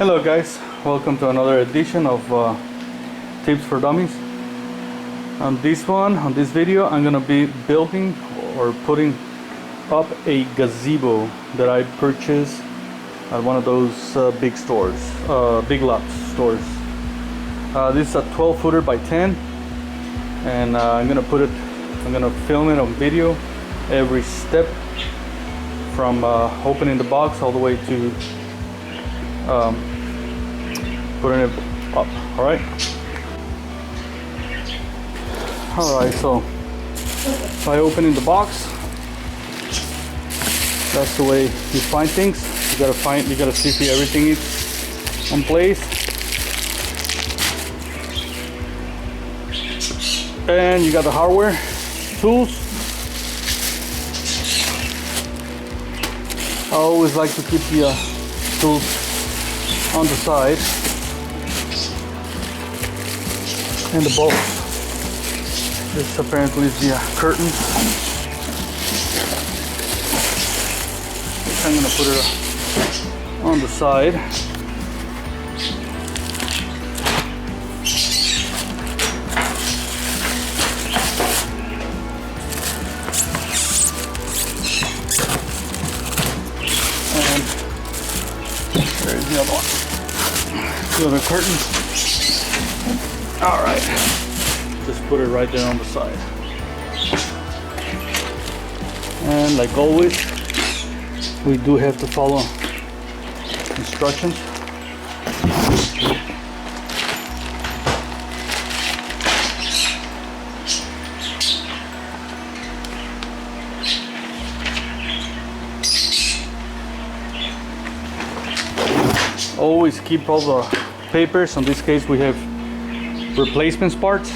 Hello guys, welcome to another edition of Tips for Dummies. On this video, I'm gonna be building or putting up a gazebo that I purchased at one of those big stores, Big Lots stores. This is a 12-footer by 10, and I'm gonna film it on video, every step from opening the box all the way to putting it up. All right, so by opening the box, that's the way you find things. You gotta see if everything is in place, and you got the hardware, tools. I always like to keep the tools on the side, and the bolts. This apparently is the curtains. I'm gonna put it on the side. And there's the other one. The other curtain. All right. Just put it right there on the side. And like always, we do have to follow instructions. Always keep all the papers. In this case, we have replacement parts.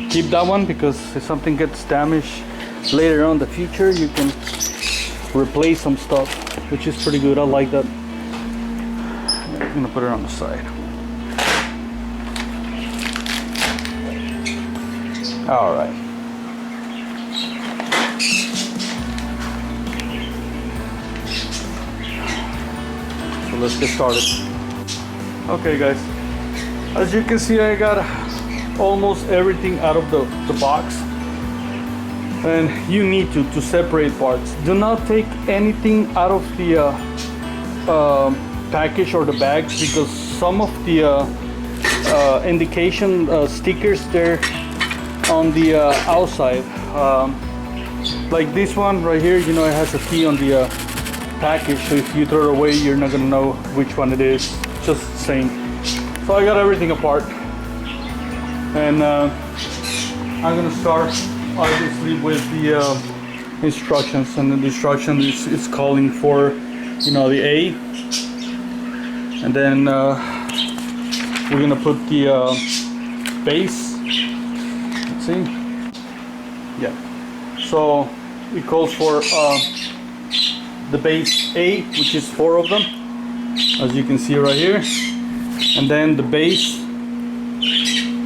Keep that one, because if something gets damaged later on in the future, you can replace some stuff, which is pretty good. I like that. I'm gonna put it on the side. All right. So let's get started. Okay guys, as you can see, I got almost everything out of the box, and you need to separate parts. Do not take anything out of the package or the bags, because some of the indication stickers, they're on the outside, like this one right here, you know, it has a key on the package, so if you throw it away, you're not gonna know which one it is. Just saying. So I got everything apart, and I'm gonna start obviously with the instructions, and the instruction is calling for, you know, the A, and then we're gonna put the base. Let's see, yeah, so it calls for the base A, which is 4 of them, as you can see right here, and then the base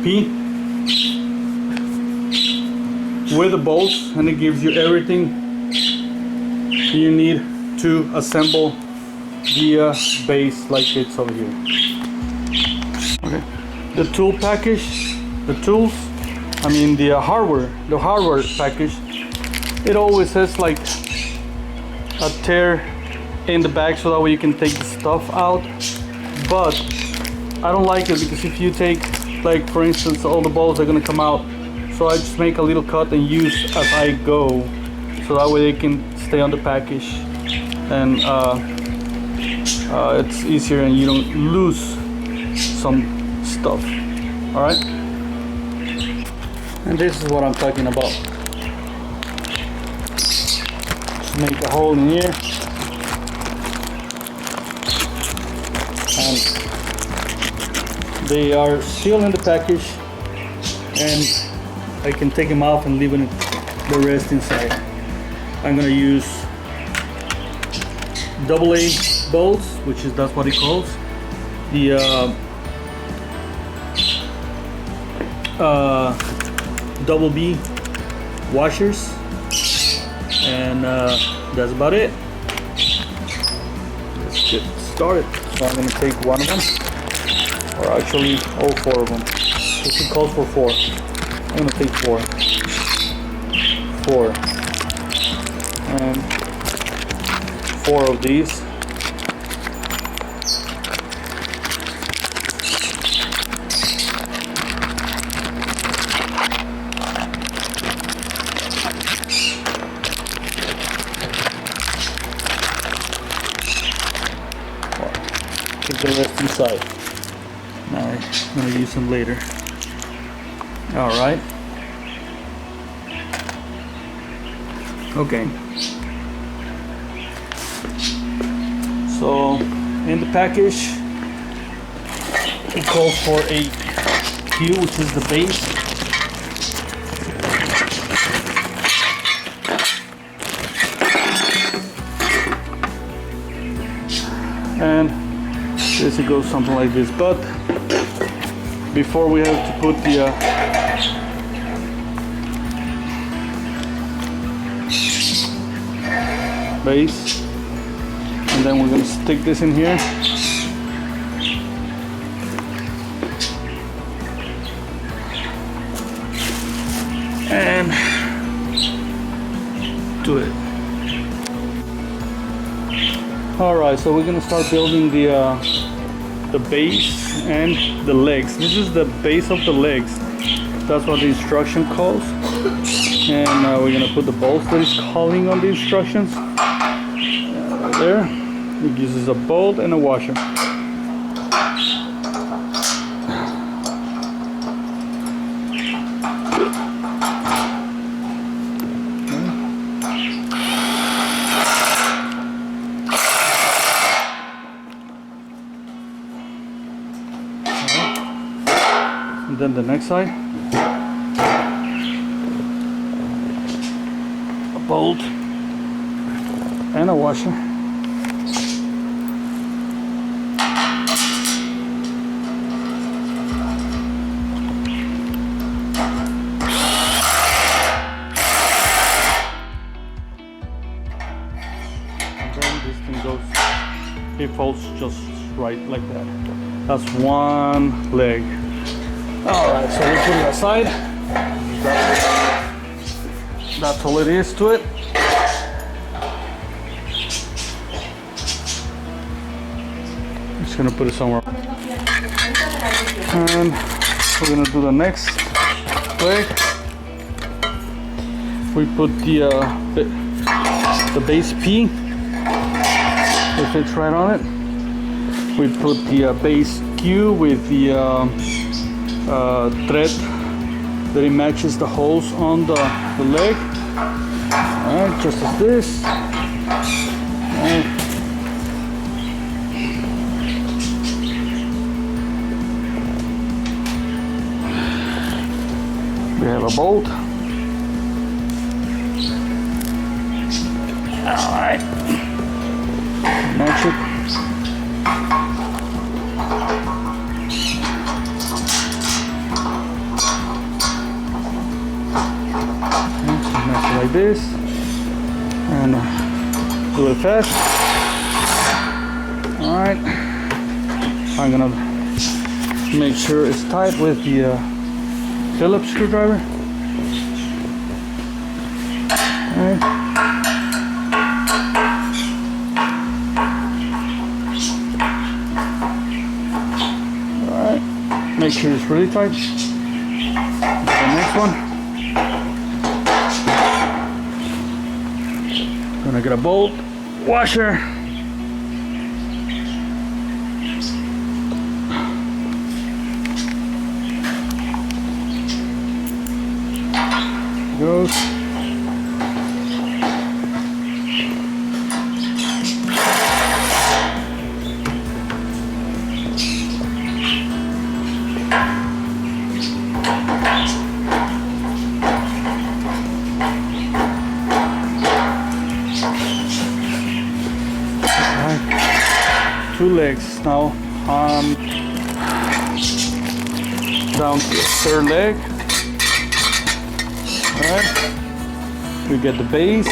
P with the bolts, and it gives you everything you need to assemble the base like it's over here. Okay, the tool package, the tools, I mean the hardware package, it always has like a tear in the back, so that way you can take the stuff out. But I don't like it, because if you take, like for instance, all the bolts are gonna come out. So I just make a little cut and use as I go, so that way they can stay on the package, and it's easier and you don't lose some stuff. All right, and this is what I'm talking about. Just make a hole in here, and they are still in the package, and I can take them off and leave the rest inside. I'm gonna use AA bolts, that's what it calls. The BB washers, and that's about it. Let's get started. So I'm going to take one of them, or actually all four of them. This it calls for four. I'm going to take four. And four of these. Put the rest inside. Now I'm going to use them later. Alright. Okay. So in the package it calls for a Q, which is the base. And this it goes something like this, but before we have to put the base, and then we're going to stick this in here. And do it. Alright, so we're going to start building the base and the legs. This is the base of the legs. That's what the instruction calls. And we're going to put the bolts that it's calling on the instructions. There. It uses a bolt and a washer. And then the next side, a bolt and a washer. And then this thing goes, it folds just right like that. That's one leg. Alright, so we put it aside. That's all it is to it. I'm just gonna put it somewhere. And we're gonna do the next leg. We put the base P. It fits right on it. We put the base Q with the thread that it matches the holes on the leg. Alright, just as this. And we have a bolt. Alright. Match it. Like this, and do it fast. All right, I'm gonna make sure it's tight with the Phillips screwdriver. All right. All right, make sure it's really tight. The next one. Gonna get a bolt, washer, goes. Two legs now. Down to the third leg. Alright. We get the base.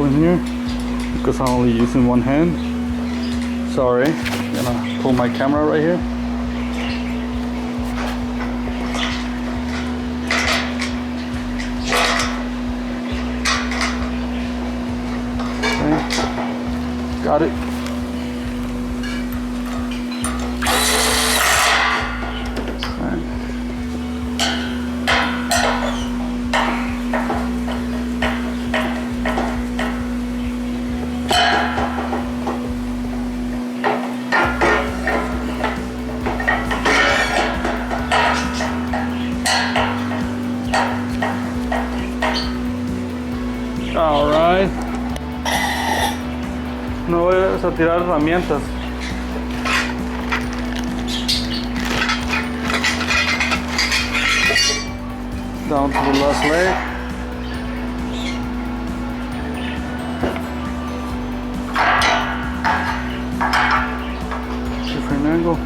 in here because I'm only using one hand. Sorry, I'm gonna pull my camera right here. Okay. Got it. Alright. No vayas a tirar herramientas. Down to the last leg. Different angle.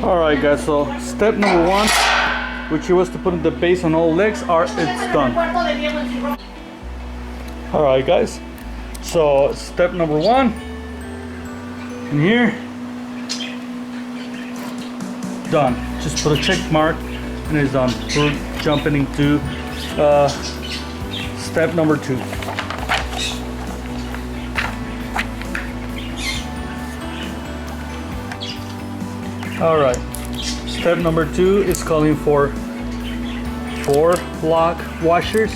Alright guys, so step number one, which was to put the base on all legs, it's done. Alright guys, so step number one, in here, done. Just put a check mark and it's done. We're jumping into step number two. Alright, step number two is calling for 4 lock washers.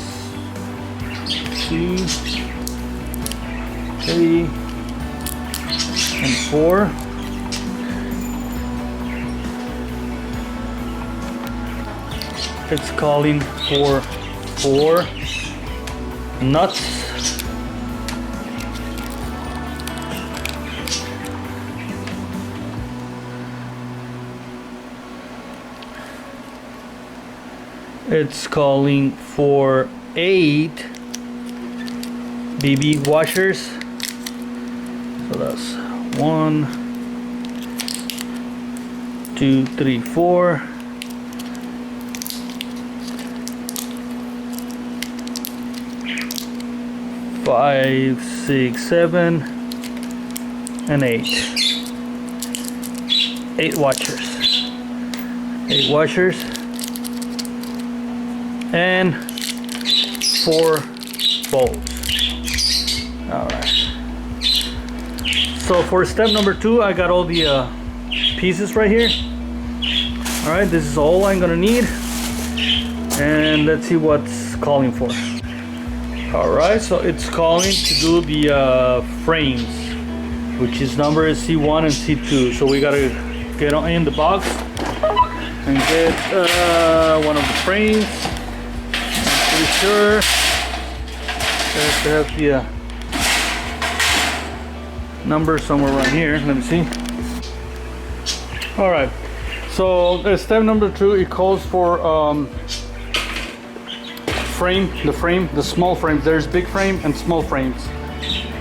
2, 3, and 4. It's calling for 4 nuts. It's calling for 8 BB washers. So that's 1, 2, 3, 4. 5, 6, 7, and 8. 8 washers. 8 washers. And 4 bolts. Alright. So for step number 2, I got all the pieces right here. Alright, this is all I'm gonna need. And let's see what's calling for. Alright, so it's calling to do the frames, which is number C1 and C2. So we gotta get in the box and get one of the frames. Pretty sure that has the number somewhere around here. Let me see. All right, so step number 2, it calls for the small frames. There's big frame and small frames.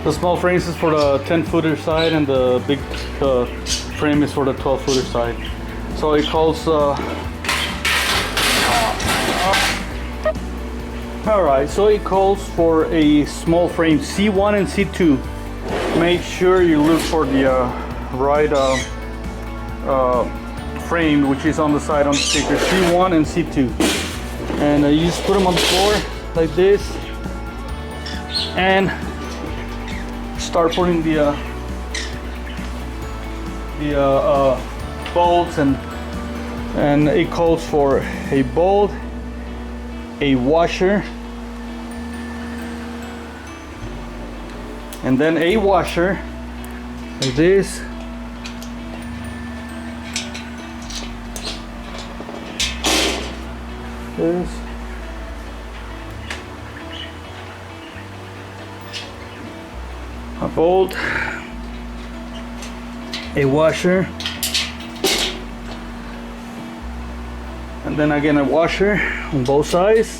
The small frames is for the 10-footer side, and the big frame is for the 12-footer side. So it calls alright, so it calls for a small frame, C1 and C2. Make sure you look for the right frame, which is on the side on the sticker, C1 and C2. And you just put them on the floor like this and start putting the bolts, and it calls for a bolt, a washer, and then a washer like this, this. A bolt, a washer, and then again a washer on both sides.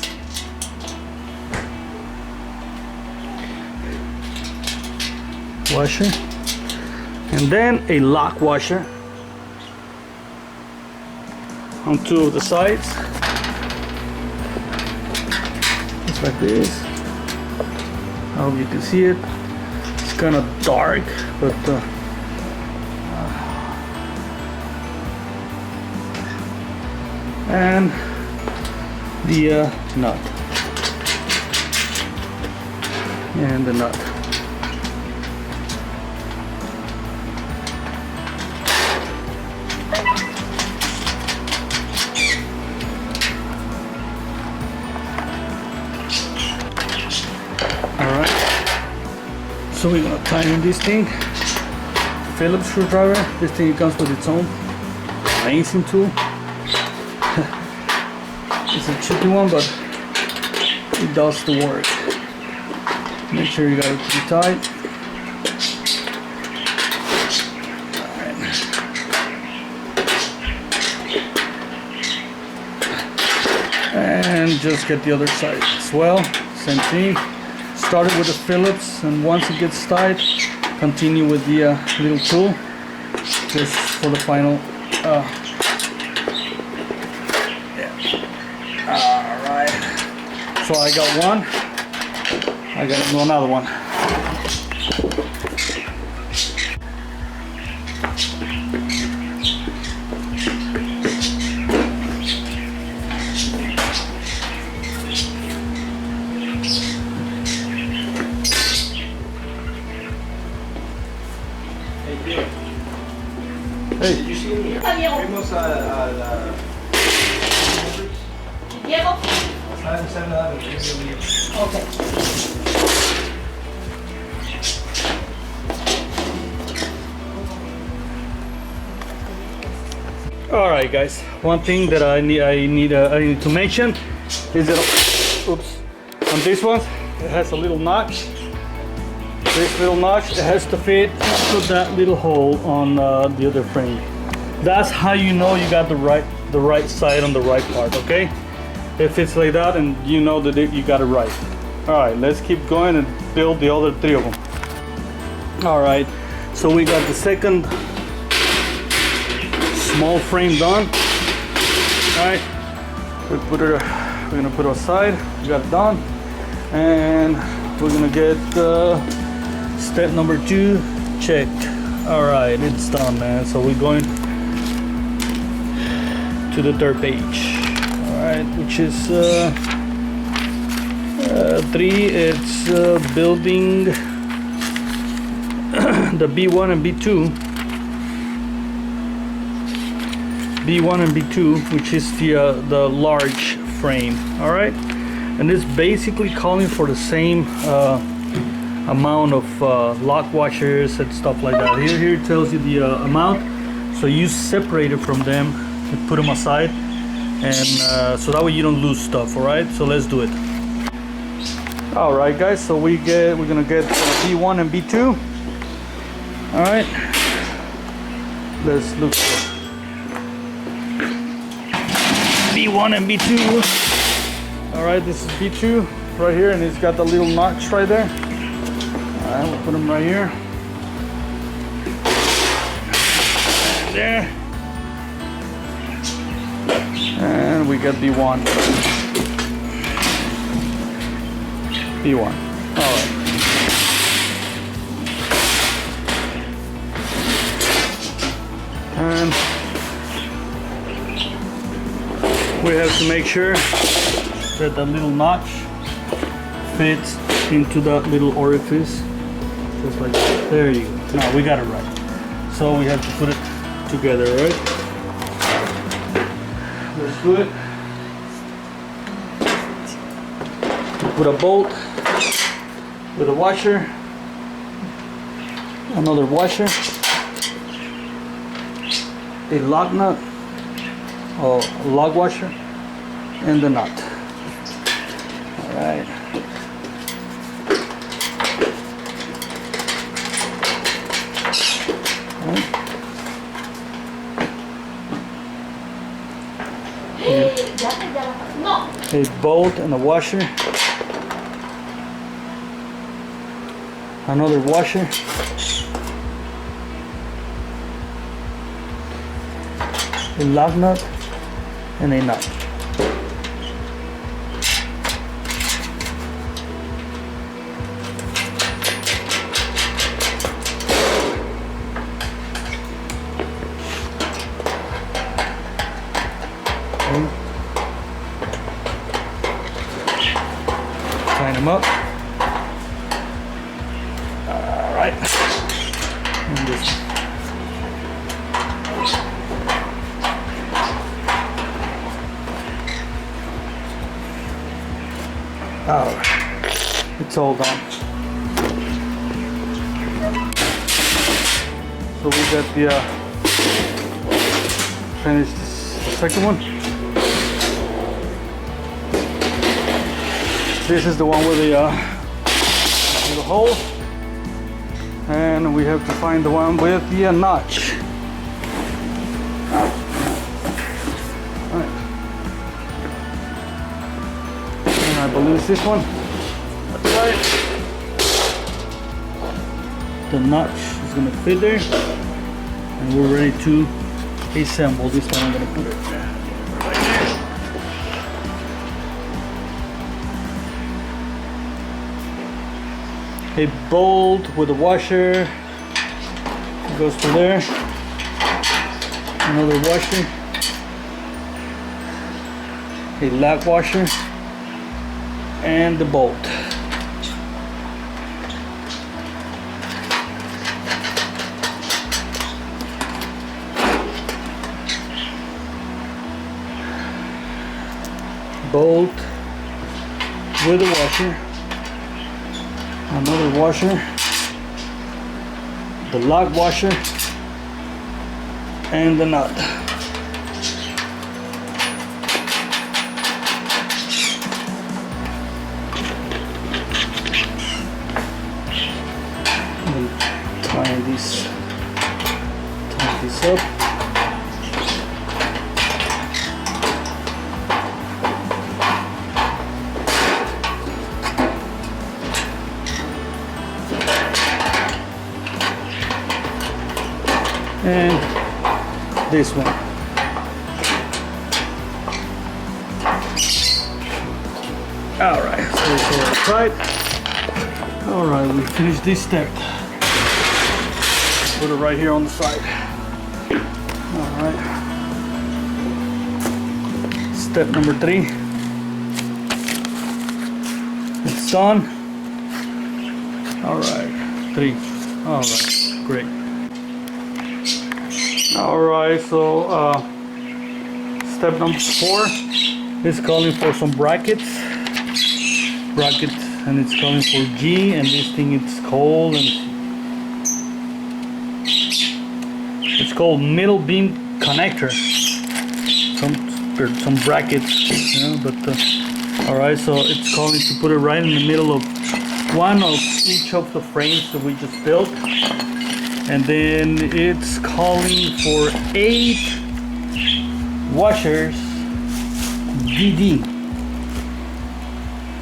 Washer, and then a lock washer on two of the sides, just like this. I hope you can see it. It's kind of dark, but and the nut and the nut. So we're gonna tighten this thing. Phillips screwdriver. This thing comes with its own amazing tool. It's a tricky one, but it does the work. Make sure you got it pretty tight. And just get the other side as well. Same thing. Started with the Phillips, and once it gets tight, continue with the little tool just for the final. Alright, so I got one, I got to do another one. Hey. Did you see any primos Diego. 7-Eleven? Okay. All right, guys. One thing that I need to mention is that, oops, on this one it has a little notch. This little notch, it has to fit into that little hole on the other frame. That's how you know you got the right side on the right part. Okay, if it's like that, and you know that you got it right. All right, let's keep going and build the other three of them. All right, so we got the second small frame done. All right, we're gonna put it aside. We got it done, and we're gonna get step number 2 checked. All right, it's done, man. So we're going to the third page. All right, which is 3. It's building the B1 and B2. B1 and B2, which is the large frame. All right, and it's basically calling for the same amount of lock washers and stuff like that. Here it tells you the amount, so you separate it from them and put them aside, and so that way you don't lose stuff. All right, so let's do it. All right, guys, so we're gonna get B1 and B2. All right, let's look for B1 and B2. All right, this is B2 right here, and it's got the little notch right there. Alright, we'll put them right here. And there. And we got B1. B1. Alright. And we have to make sure that the little notch fits into that little orifice. Just like that. There you go. Now we got it right. So we have to put it together, right? Let's do it. Put a bolt with a washer, another washer, a lock nut, or log washer, and the nut. All right. No. A bolt and a washer. Another washer. A lock nut and a nut. Line them up. All right. And this. All right. It's all done. So we got the finished the second one. This is the one with the hole, and we have to find the one with the notch. Right. And I believe it's this one. That's right. The notch is going to fit there, and we're ready to assemble. This one I'm going to put it right there. A bolt with a washer goes to there. Another washer. A lock washer. And the bolt. Bolt with a washer. Another washer, the lock washer, and the nut. And tie this up. And this one. All right, so it's all tight. All right, we finished this step. Put it right here on the side. All right. Step number 3. It's done. All right, 3. All right, great. Alright, so step number 4 is calling for some brackets, and it's calling for G, and this thing it's called, and it's called middle beam connector. Some brackets, you know, but alright, so it's calling to put it right in the middle of one of each of the frames that we just built. And then it's calling for 8 washers DD.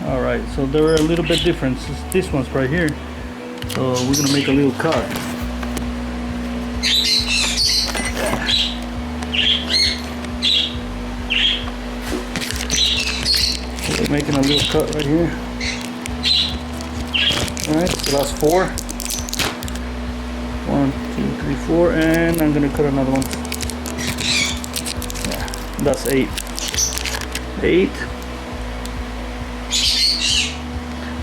Alright, so there are a little bit different. This one's right here. So we're gonna make a little cut. So we're making a little cut right here. Alright, so that's 4. 1, 2, 3, 4, and I'm gonna cut another one. Yeah, that's 8. 8.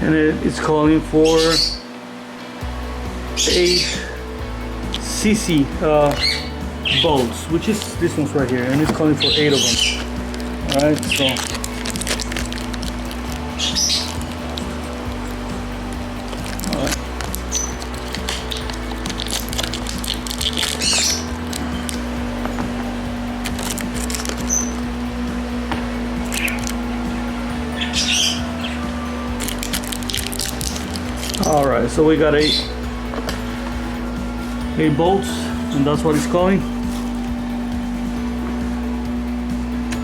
And it's calling for 8 cc bolts, which is this one's right here, and it's calling for 8 of them. Alright, so So we got eight bolts, and that's what it's calling.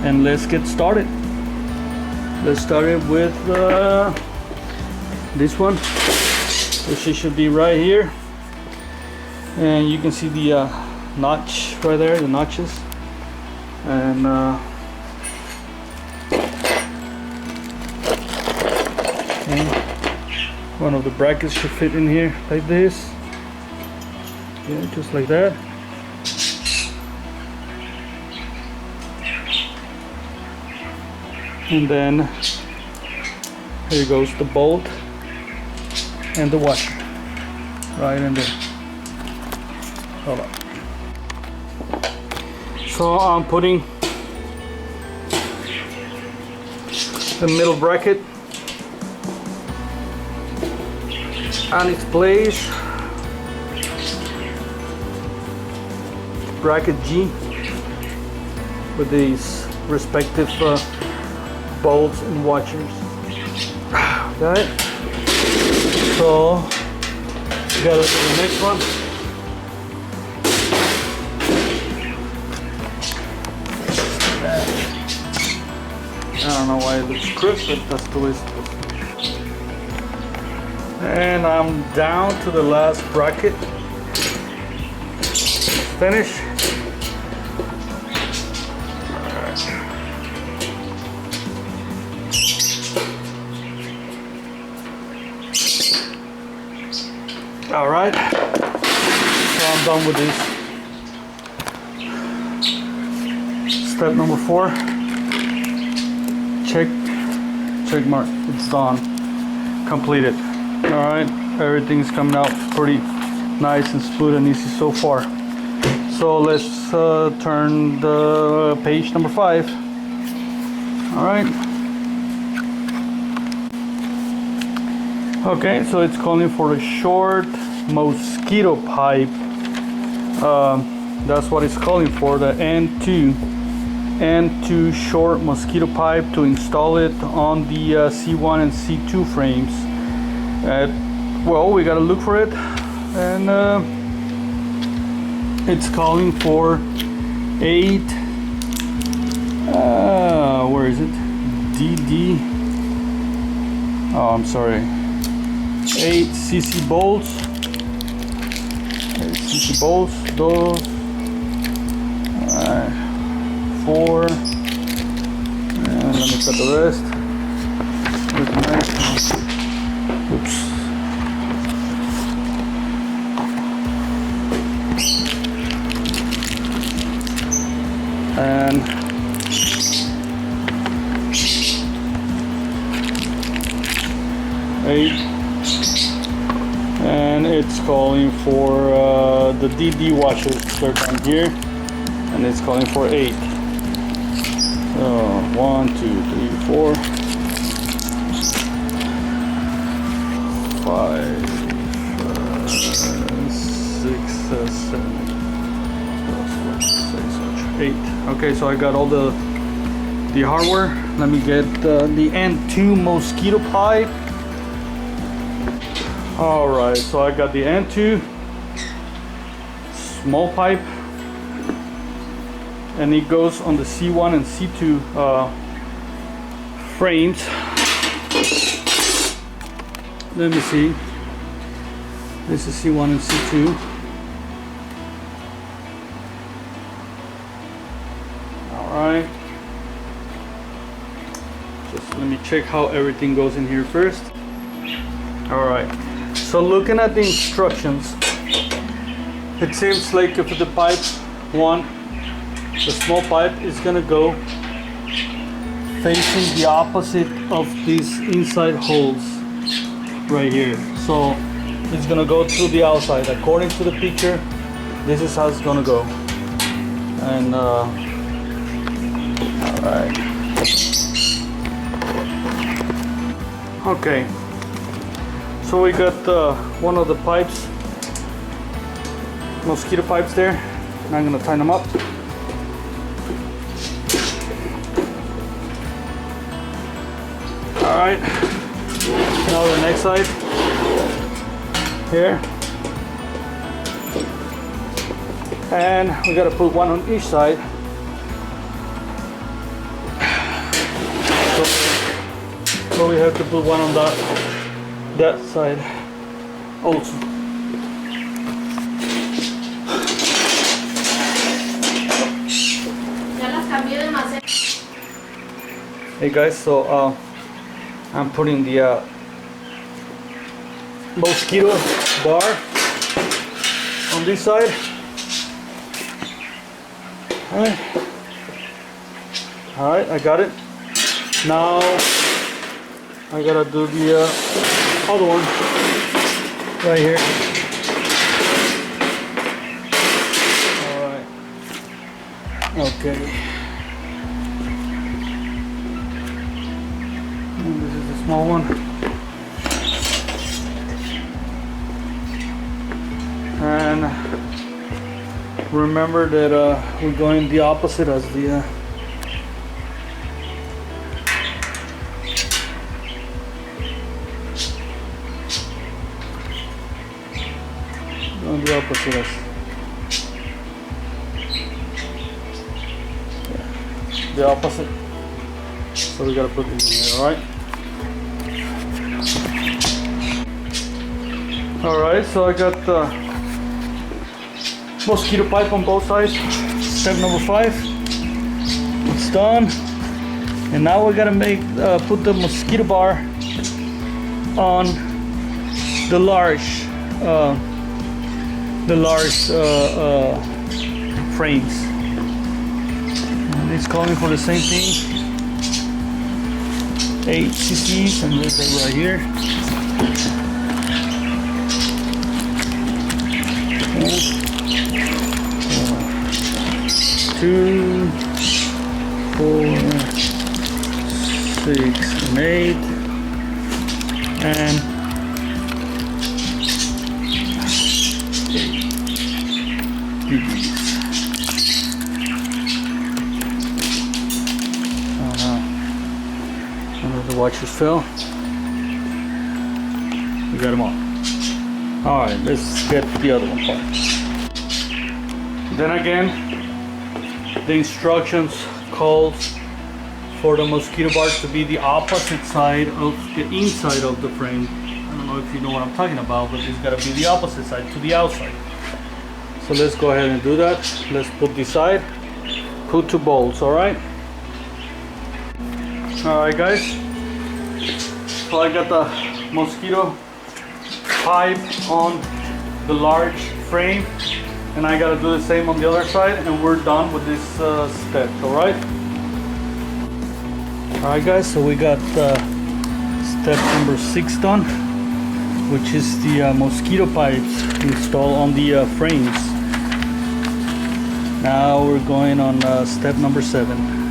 And let's get started. Let's start it with this one, which it should be right here. And you can see the notch right there, the notches. And one of the brackets should fit in here like this. Yeah, just like that. And then here goes the bolt and the washer right in there. Hold on. So I'm putting the middle bracket on its place. Bracket G with these respective bolts and washers. Got it? So got it for the next one. I don't know why it looks crooked, but that's the way it's supposed to be. And I'm down to the last bracket. Finish. All right, so I'm done with this. Step number 4. Check mark. It's done. Completed. All right, everything's coming out pretty nice and smooth and easy so far. So let's turn the page number 5. All right. Okay, so it's calling for a short mosquito pipe. That's what it's calling for, the N2 short mosquito pipe to install it on the C1 and C2 frames. Well, we gotta look for it, and it's calling for 8. Where is it? DD. Oh, I'm sorry. 8 cc bolts. 8 cc bolts. Those. 4. And let me cut the rest. With the knife. Oops. And 8. And it's calling for the DD washers. They're down here, and it's calling for 8. So 1, 2, 3, 4, 5, 6, 7, 8. Okay, so I got all the hardware. Let me get the N2 mosquito pipe. All right, so I got the N2 small pipe, and it goes on the C1 and C2 frames. Let me see. This is C1 and C2. All right. Just let me check how everything goes in here first. All right. So looking at the instructions, it seems like if the pipe 1, the small pipe is gonna go facing the opposite of these inside holes right here. So it's gonna go through the outside. According to the picture, this is how it's gonna go. And all right. Okay. So we got one of the pipes, mosquito pipes there. And I'm gonna tighten them up. All right. Now the next side. here, and we gotta put one on each side. So we have to put one on that side also. Ya las cambié de maceta. Hey guys, so I'm putting the mosquito bar on this side. All right, I got it. Now I gotta do the other one right here. All right. Okay. And this is a small one. And remember that we're going the opposite as the opposite as the opposite. So we gotta put this in here, alright? Alright, so I got the mosquito pipe on both sides. Step number 5. It's done. And now we gotta put the mosquito bar on the large frames. And it's calling for the same thing. 8 cc's, and there's it right here. And 2, 4, 6, and 8, and the watchers fell. We got them all. Alright, let's get the other one part. Then again, the instructions calls for the mosquito bars to be the opposite side of the inside of the frame. I don't know if you know what I'm talking about, but it's got to be the opposite side to the outside. So let's go ahead and do that. Let's put this side, put 2 bolts, alright? Alright guys, so I got the mosquito pipe on the large frame, and I gotta do the same on the other side, and we're done with this step, alright? Alright guys, so we got step number 6 done, which is the mosquito pipes installed on the frames. Now we're going on step number 7.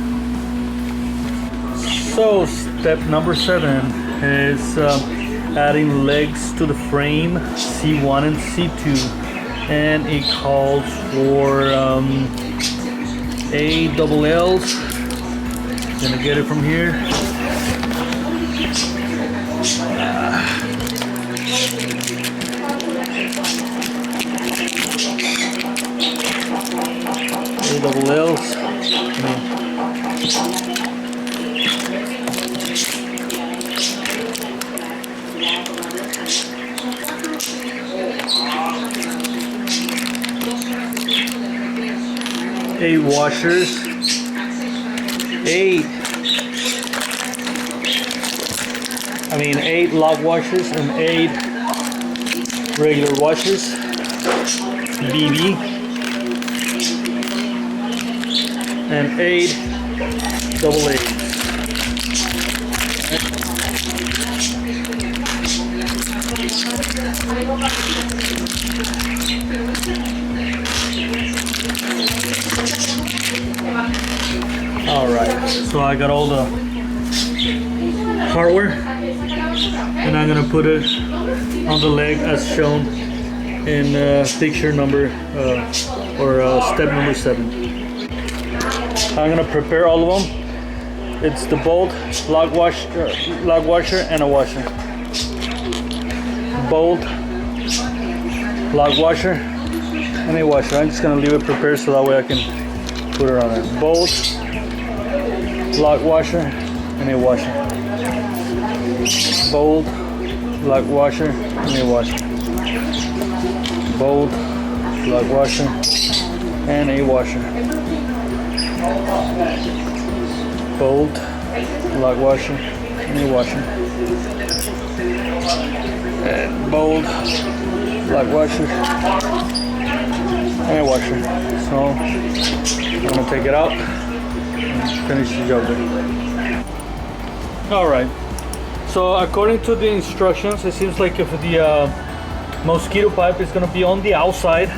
So step number 7 is adding legs to the frame C1 and C2, and it calls for 8 double L's. Gonna get it from here. 8 double L's. 8 washers, 8 lock washers and 8 regular washers, BB, and 8 double A. Alright, so I got all the hardware, and I'm gonna put it on the leg as shown in picture number step number 7. I'm gonna prepare all of them. It's the bolt, lock washer, and a washer. Bolt, log washer, and a washer. I'm just gonna leave it prepared so that way I can put it on there. Bolt, log washer, and a washer. Bolt, log washer, and a washer. Bolt, log washer, and a washer. Bolt, log washer, and a washer. And bolt, log washer, and a washer. So I'm gonna take it out and finish the job there. All right. So according to the instructions, it seems like if the mosquito pipe is gonna be on the outside,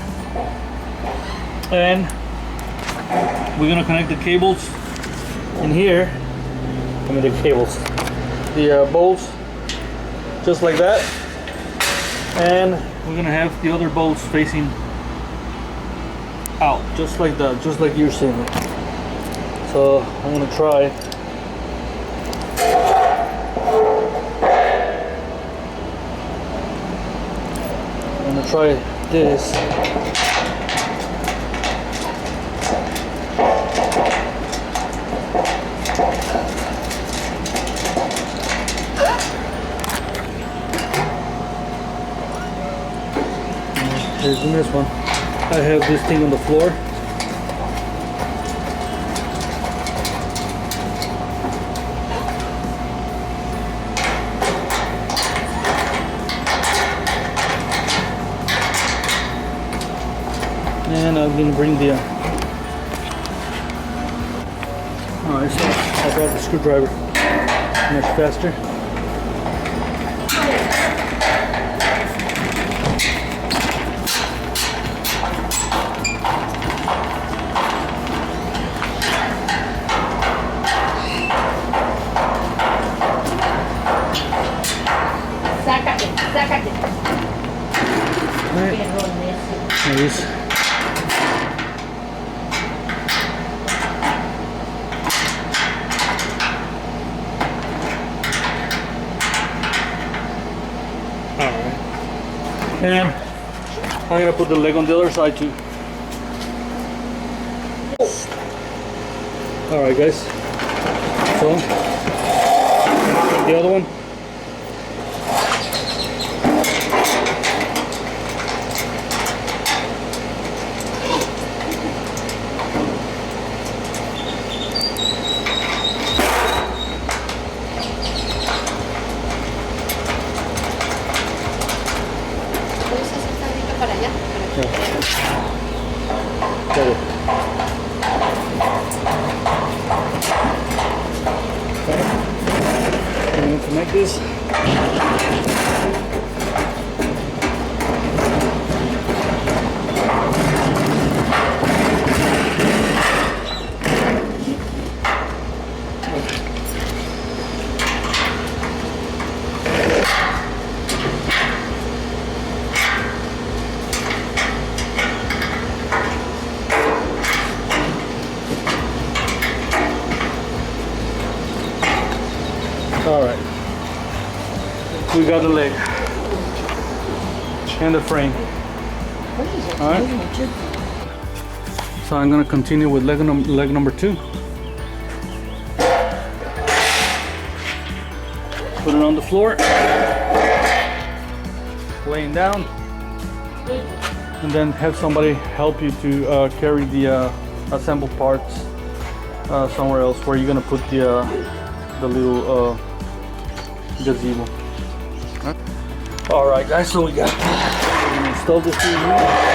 and we're gonna connect the cables in here. I mean the cables, the bolts, just like that, and we're gonna have the other bolts facing out, just like that, just like you're seeing it. So I'm gonna try. I'm gonna try this. Here's in this one. I have this thing on the floor. And I'm going to bring the alright, so I brought the screwdriver much faster. Sácate. Alright. Perrón ese. Nice. Alright. And I'm gonna put the leg on the other side too. Alright guys. So the other one. Para allá. I'm going to connect this. All right, we got the leg and the frame. All right, so I'm gonna continue with leg number 2. Put it on the floor, laying down, and then have somebody help you to carry the assembled parts somewhere else where you're gonna put the little gazebo. All right, guys. So we're gonna install this thing here.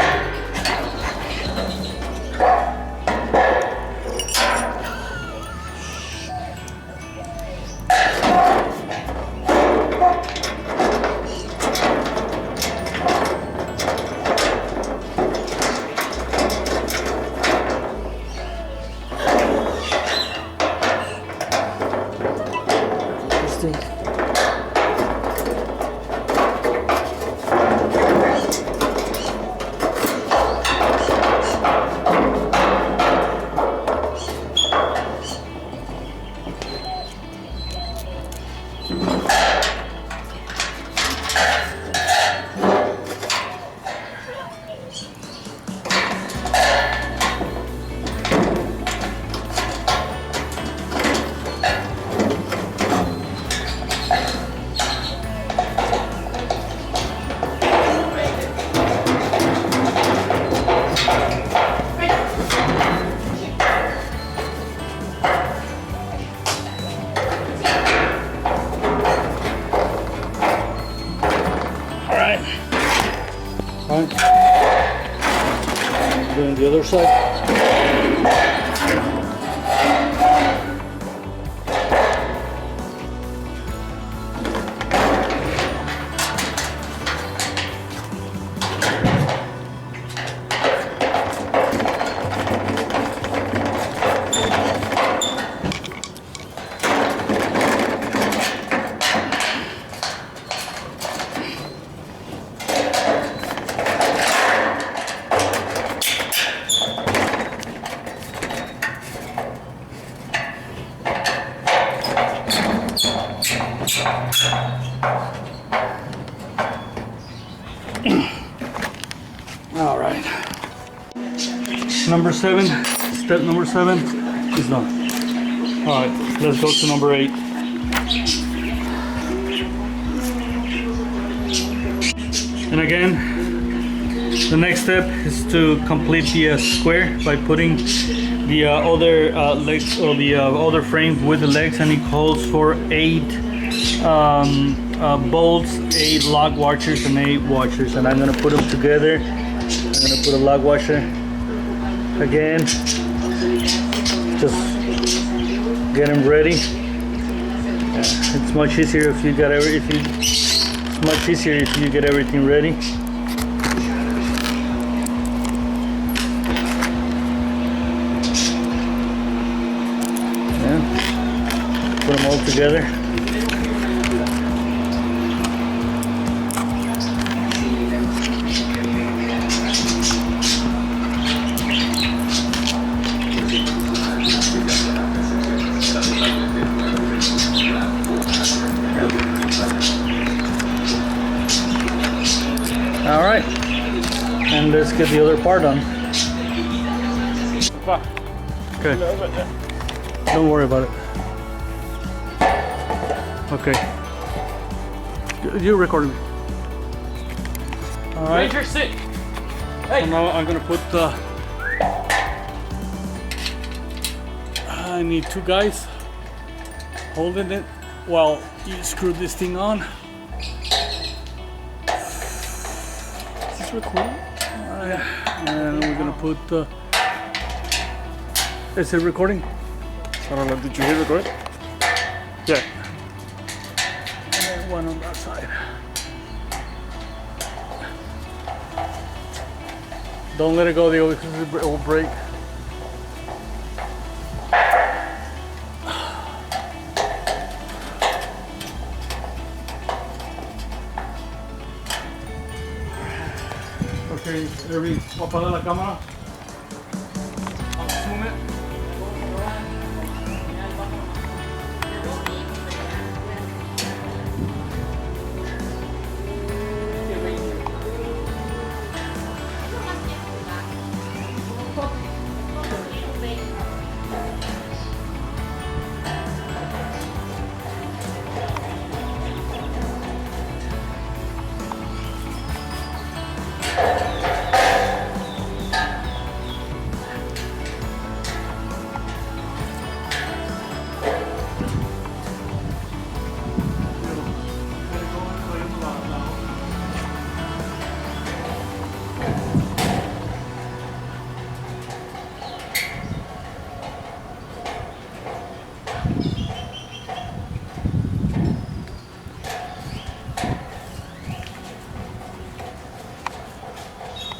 Doing the other side. All right. Number 7, step number 7 is done. All right, let's go to number 8. And again, the next step is to complete the square by putting the other legs or the other frame with the legs, and it calls for 8 bolts, 8 lock washers, and 8 washers. And I'm gonna put them together. I'm gonna put a lock washer again. Just get them ready. It's much easier if you got it's much easier if you get everything ready. Yeah. Put them all together. All right, and let's get the other part on. Okay, don't worry about it. Okay, you're recording. All right. Ranger, sit. So now I'm gonna put I need 2 guys holding it while you screw this thing on. Recording. And we're gonna put is it recording? I don't know, did you hit record? Yeah. And then one on that side. Don't let it go, it will break. Okay, Irving, voy a apagar la cámara. I'll zoom it.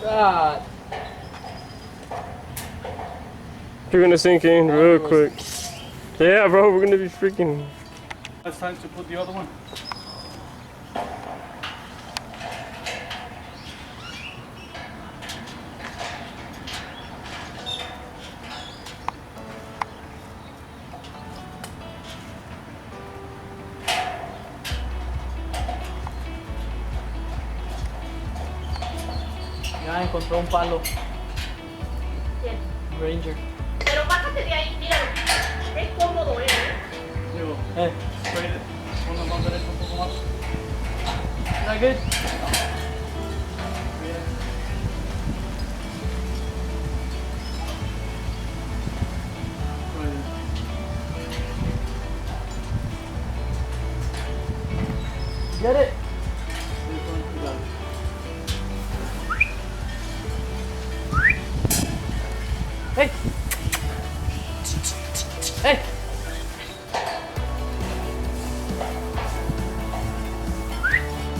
God. You're gonna sink in real quick. Yeah, bro, we're gonna be freaking. It's time to put the other one. Ya encontró un palo. ¿Quién? Ranger. Pero bájate de ahí, mira. Es cómodo, Digo, straight it. Ponlo más derecho, un poco más. Is that good? Get it? Hey! Hey!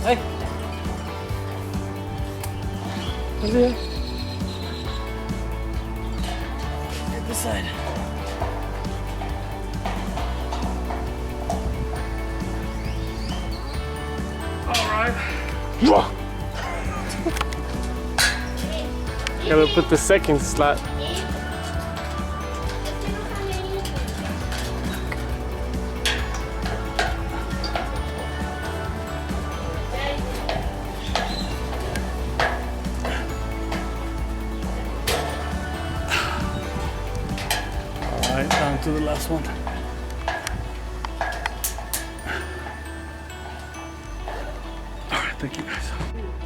Hey! What's it? Get this side. Gotta put the second slot. Alright, down to the last one. Alright, thank you guys.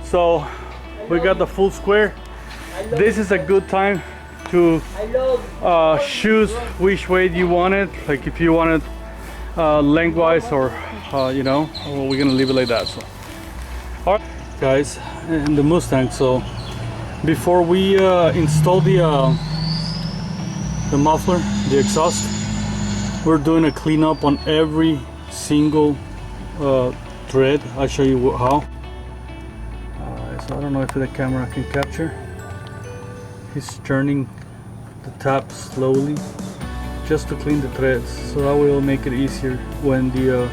So we got the full square. This is a good time to choose which way you want it. Like if you want it lengthwise or you know, well, we're gonna leave it like that. So alright guys, in the Mustang, so before we install the muffler, the exhaust, we're doing a cleanup on every single thread. I'll show you how. So I don't know if the camera can capture. He's turning the tap slowly just to clean the threads, so that will make it easier when the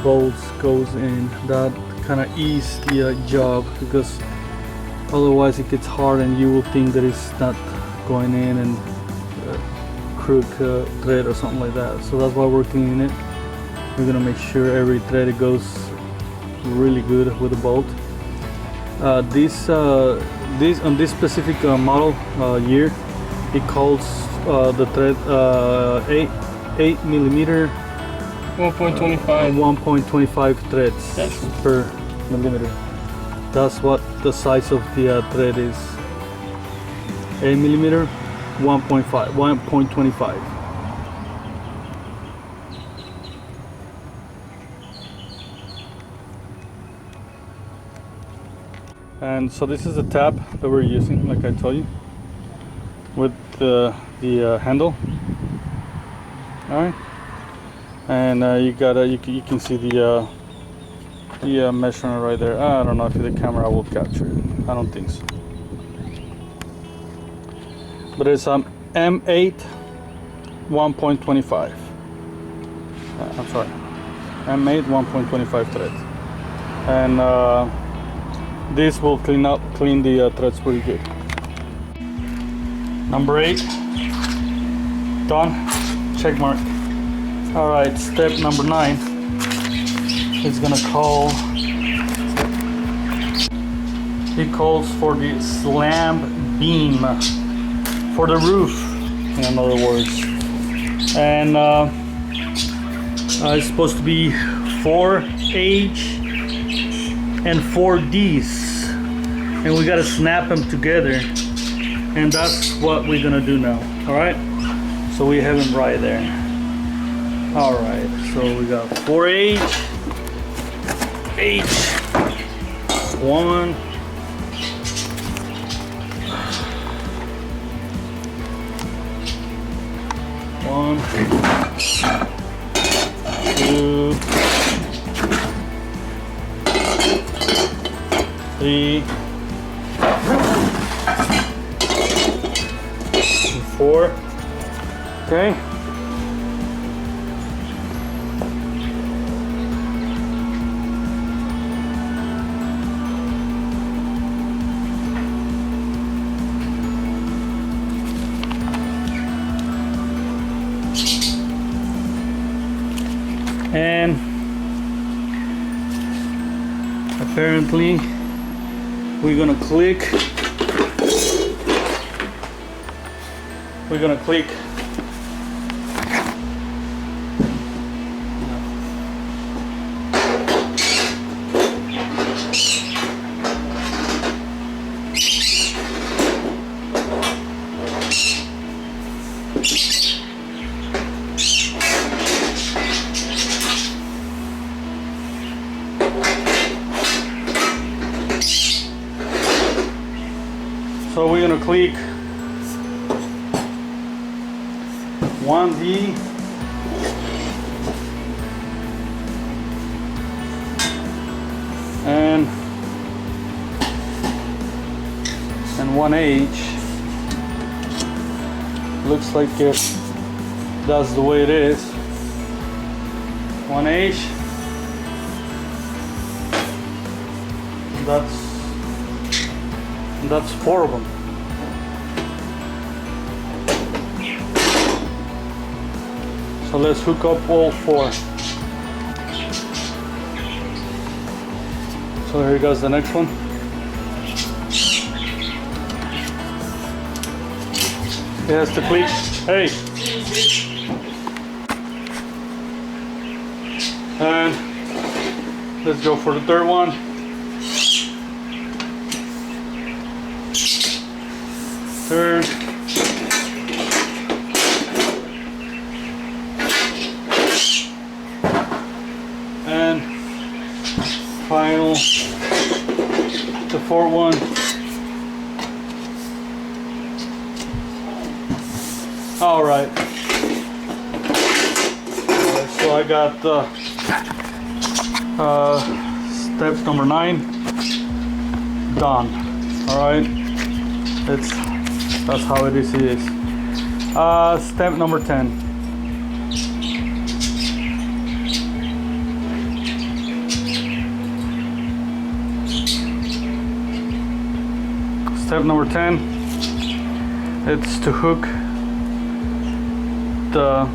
bolts goes in. That kind of ease the job, because otherwise it gets hard and you will think that it's not going in and crook thread or something like that. So that's why we're cleaning it. We're gonna make sure every thread goes really good with the bolt. This on this specific model year, it calls the thread 8 millimeter 1.25. 1.25 threads Yes. per millimeter. That's what the size of the thread is. 8 millimeter 1.25. And so this is the tab that we're using, like I told you, with the handle. All right, and you can see the measurement right there. I don't know if the camera will capture it. I don't think so. But it's M8 1.25. I'm sorry, M8 1.25 threads, and this will clean the threads pretty good. Number 8 done, check mark. All right, step number 9 is gonna call. It calls for the slam beam for the roof, in other words, and it's supposed to be 4H and 4Ds, and we got to snap them together, and that's what we're gonna do now. All right, so we have them right there. All right, so we got 4H, H1, 1, 2, 3, 4. Okay. And apparently we're gonna click. So we're gonna click 1D. And 1H. Looks like that's the way it is. 1H. That's 4 of them. So let's hook up all 4. So here goes the next one. It has to click. Hey! And let's go for the third one. Third. And final, the fourth one. All right. So I got step number 9 done. All right. That's how it is. Step number 10. Step number 10, it's to hook the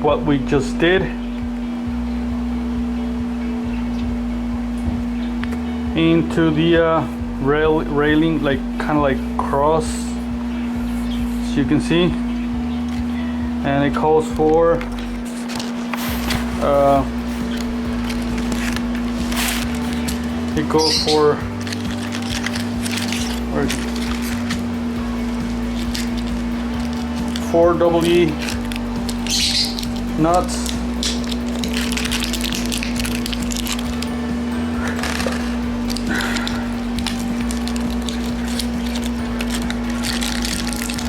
what we just did into the railing, like kind of like cross, as you can see, and it calls for it goes for 4W nuts,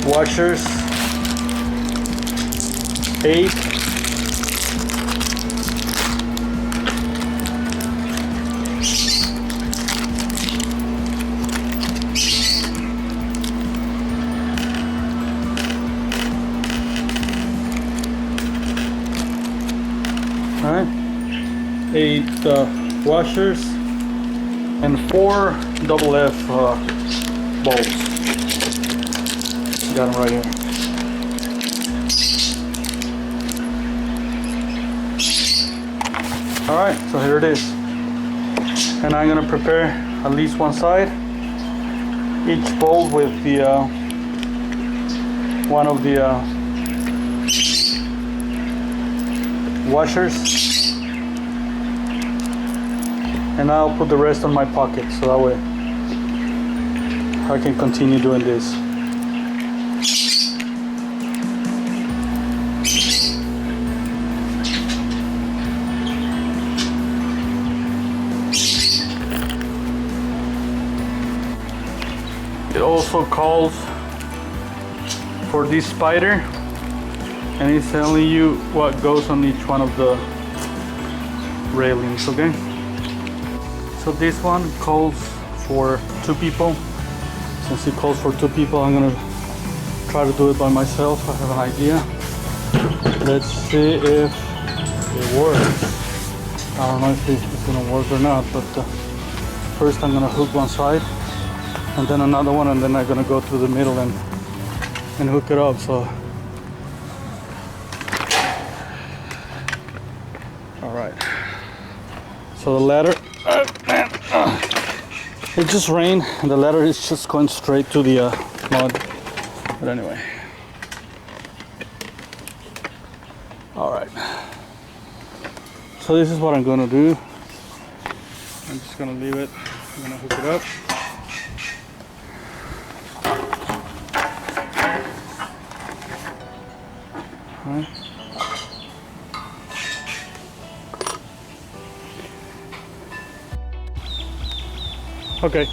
washers, 8, alright, 8 washers and 4 double F bolts. Got them right here. Alright, so here it is. And I'm gonna prepare at least one side. Each bolt with the one of the washers, and I'll put the rest on my pocket so that way I can continue doing this. It also calls for this spider, and it's telling you what goes on each one of the railings, okay? So this one calls for 2 people. Since it calls for 2 people, I'm gonna try to do it by myself. I have an idea. Let's see if it works. I don't know if it's gonna work or not, but first I'm gonna hook one side and then another one, and then I'm gonna go through the middle and hook it up. So all right, so the ladder, it just rained and the ladder is just going straight to the mud, but anyway. All right, so this is what I'm gonna do. I'm just gonna leave it, I'm gonna hook it up. Right. Okay,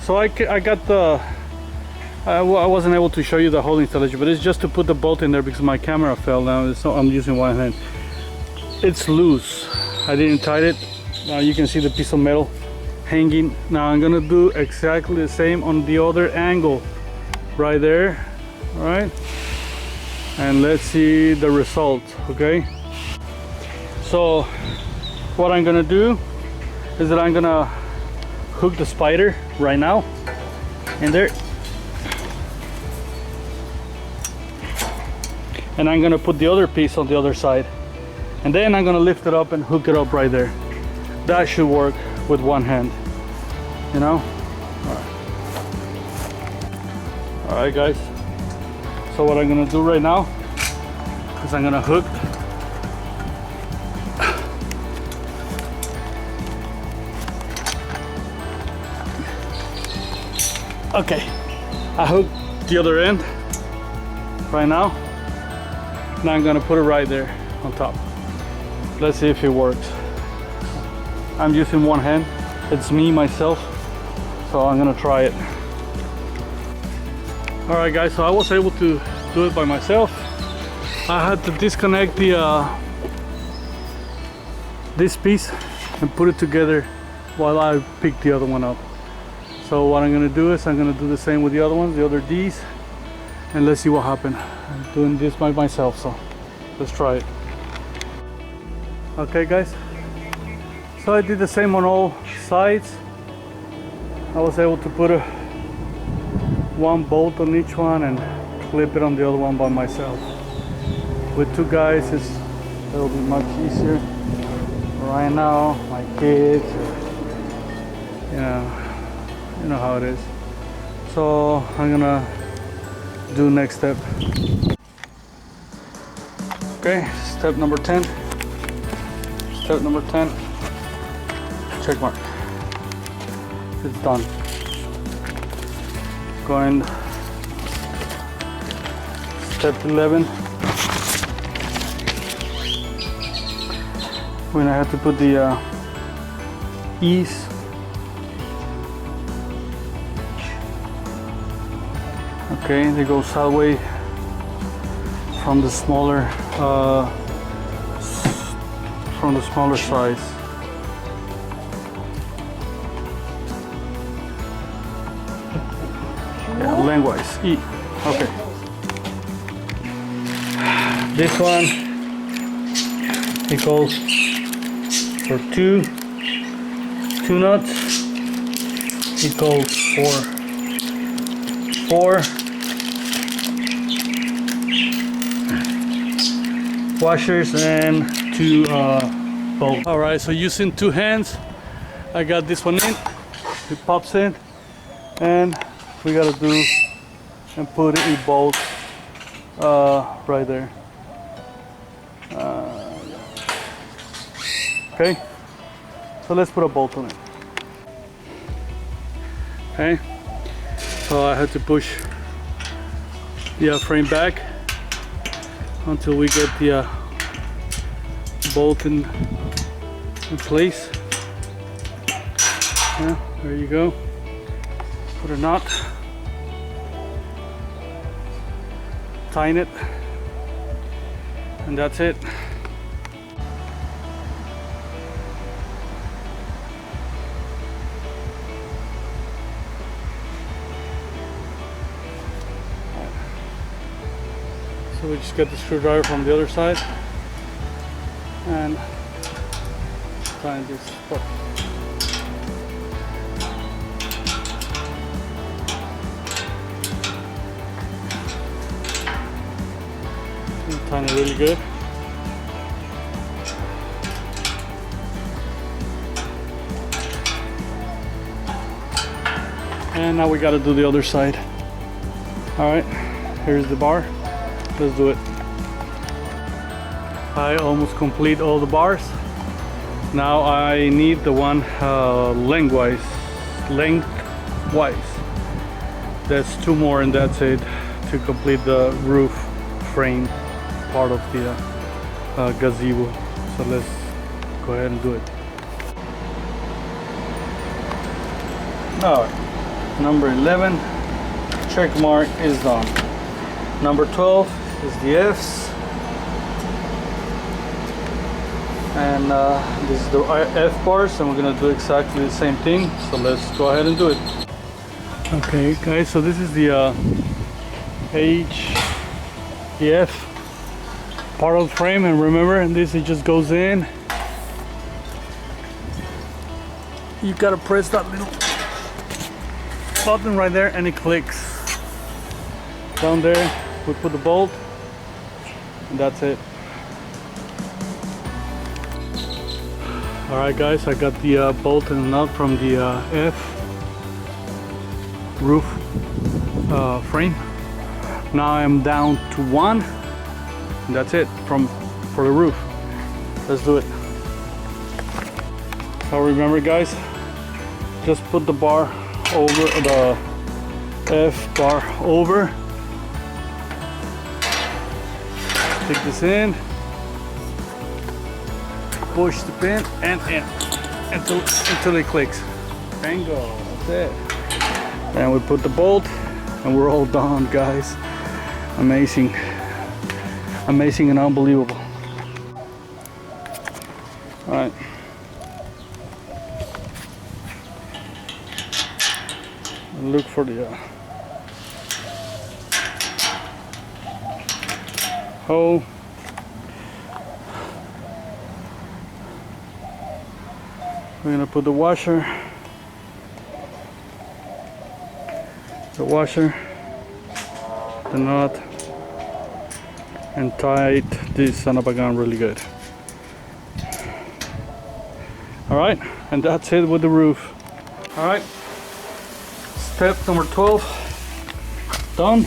so I got the I wasn't able to show you the whole installation, but it's just to put the bolt in there because my camera fell down, so I'm using one hand. It's loose. I didn't tie it. Now you can see the piece of metal hanging. Now I'm gonna do exactly the same on the other angle, right there. All right, and let's see the result. Okay. So what I'm gonna do is that I'm gonna hook the spider right now in there. And I'm gonna put the other piece on the other side, and then I'm gonna lift it up and hook it up right there. That should work with one hand, you know. All right guys, so what I'm gonna do right now is I'm gonna hook okay, I hooked the other end right now. Now I'm gonna put it right there on top. Let's see if it works. I'm using one hand. It's me, myself. So I'm gonna try it. All right guys, so I was able to do it by myself. I had to disconnect the this piece and put it together while I picked the other one up. So what I'm gonna do is I'm gonna do the same with the other ones, the other D's, and let's see what happens. I'm doing this by myself, so let's try it. Okay guys, so I did the same on all sides. I was able to put one bolt on each one and clip it on the other one by myself. With two guys it'll be much easier. Right now my kids, you know how it is. So I'm gonna do next step. Okay, step number 10. Step number 10. Check mark. It's done. Going step 11. When I have to put the E's. Okay, they go sideways from the smaller size. Yeah, lengthwise. E. Okay. This one it goes for two nuts. It goes for four washers and two bolts. All right, so using two hands, I got this one in. It pops in, and we gotta do and put a bolt right there. Okay, so let's put a bolt on it. Okay, so I had to push the frame back until we get the bolt in place. Yeah, there you go. Put a knot, tighten it, and that's it. So we just get the screwdriver from the other side and tighten this up. Tighten it really good. And now we got to do the other side. All right, here's the bar. Let's do it. I almost complete all the bars. Now I need the one lengthwise. That's two more and that's it to complete the roof frame part of the gazebo. So let's go ahead and do it. All right, number 11, check mark is done. Number 12 is the F's. And this is the F bars, and we're gonna do exactly the same thing. So let's go ahead and do it. Okay, guys, so this is the H, the F part of the frame, and remember, this it just goes in. You gotta press that little button right there, and it clicks. Down there, we put the bolt, and that's it. Alright guys, I got the bolt and nut from the F roof frame. Now I'm down to 1, and that's it for the roof. Let's do it. So remember guys, just put the bar over, the F bar over. Stick this in. Push the pin and in until it clicks. Bingo, that's it. And we put the bolt and we're all done, guys. Amazing. Amazing and unbelievable. Alright. Look for the hole. We're gonna put the washer, the nut, and tight this son of a gun really good. All right, and that's it with the roof. All right, step number 12 done.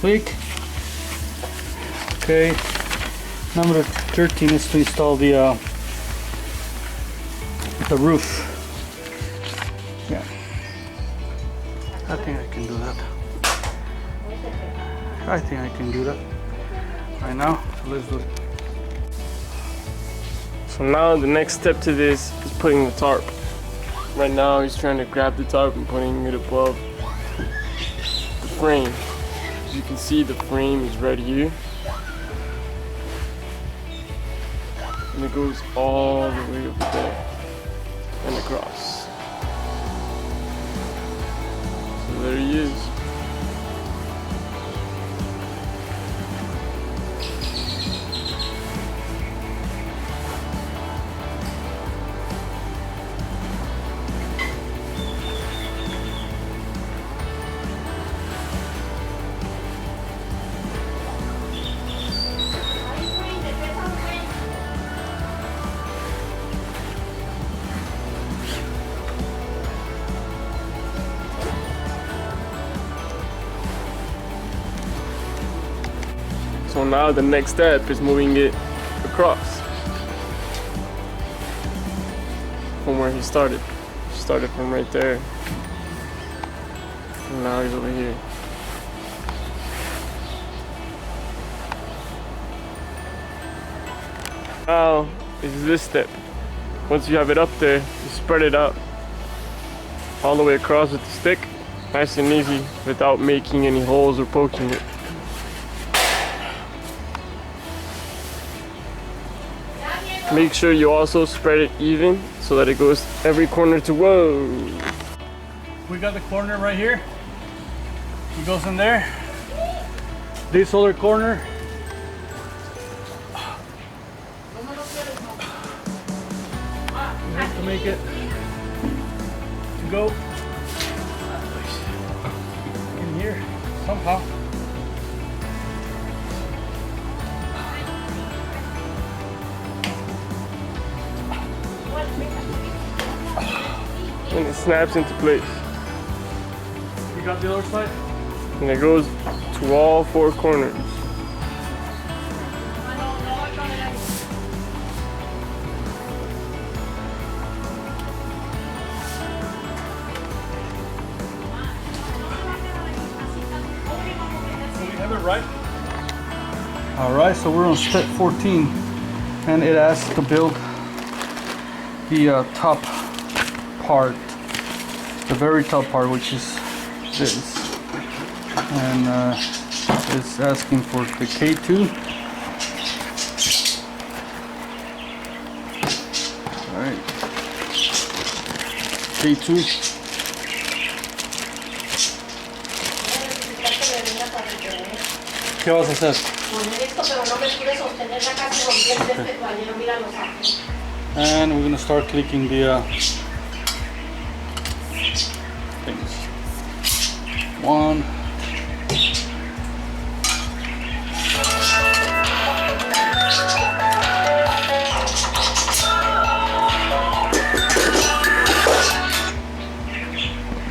Click. Okay, number 13 is to install the roof. Yeah, I think I can do that. I think I can do that right now. So let's do it. So now the next step to this is putting the tarp. Right now he's trying to grab the tarp and putting it above the frame. As you can see, the frame is right here. And it goes all the way over there and across. So there he is. So now the next step is moving it across from where he started. He started from right there. And now he's over here. Now is this step. Once you have it up there, you spread it out all the way across with the stick, nice and easy, without making any holes or poking it. Make sure you also spread it even so that it goes every corner to whoa. We got the corner right here. It goes in there. This other corner. We have to make it to go in here somehow. And it snaps into place. You got the other side? And it goes to all 4 corners. So we have it right. Alright, so we're on step 14, and it asks to build the top part, the very top part, which is this. and it's asking for the K2. All right, K2. ¿Qué vas a hacer? And we're gonna start clicking the things. One.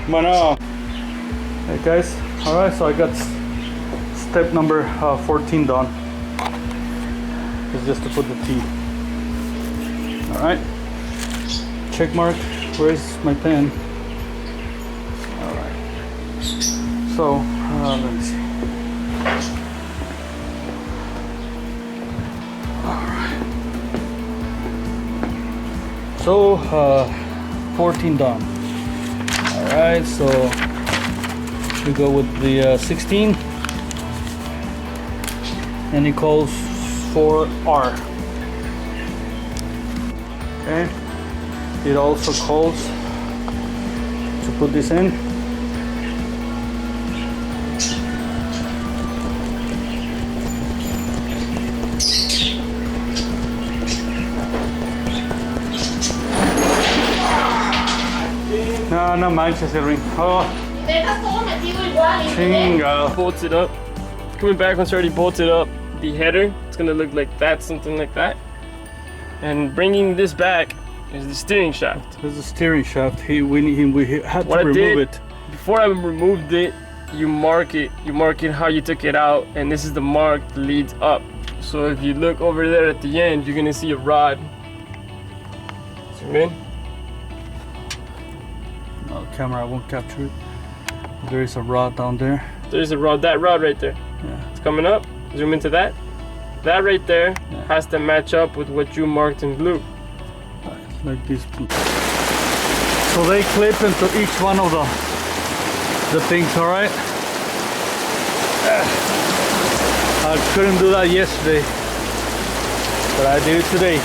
Bueno. Hey guys, all right, so I got step number 14 done. It's just to put the T. All right, check mark. Where's my pen? All right, so let me see. All right, so 14 done. All right, so we go with the 16, and it calls for R. Okay, it also calls to put this in. No, no manches el ring. Oh, chingado. Bolts it up. Coming back once already bolted up the header, it's gonna look like that, something like that. And bringing this back is the steering shaft. There's a steering shaft. We had to remove it. Before I removed it, you mark it how you took it out, and this is the mark that leads up. So if you look over there at the end, you're gonna see a rod. Zoom in. No, the camera won't capture it. There is a rod down there. There's a rod, that rod right there. Yeah. It's coming up. Zoom into that. That right there has to match up with what you marked in blue. Like this. So they clip into each one of the things, all right? I couldn't do that yesterday, but I did it today.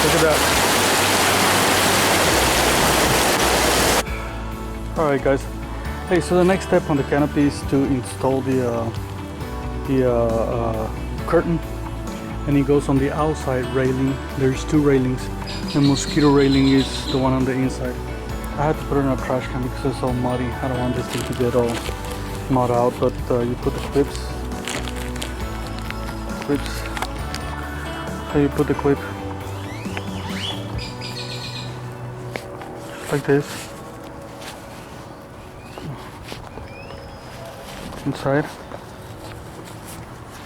Look at that. All right, guys. Hey, so the next step on the canopy is to install the curtain, and it goes on the outside railing. There's two railings. The mosquito railing is the one on the inside. I had to put it in a trash can because it's all muddy. I don't want this thing to get all mud out, but you put the clips. So you put the clip like this inside,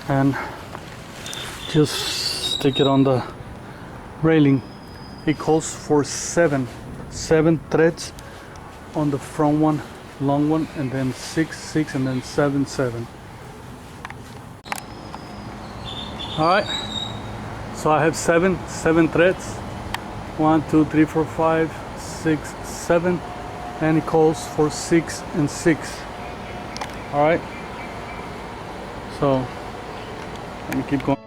and just stick it on the railing. It calls for seven threads on the front one, long one, and then 6, and then 7. All right, so I have seven threads. 1, 2, 3, 4, 5, 6, 7, and it calls for 6 and 6. All right, so let me keep going.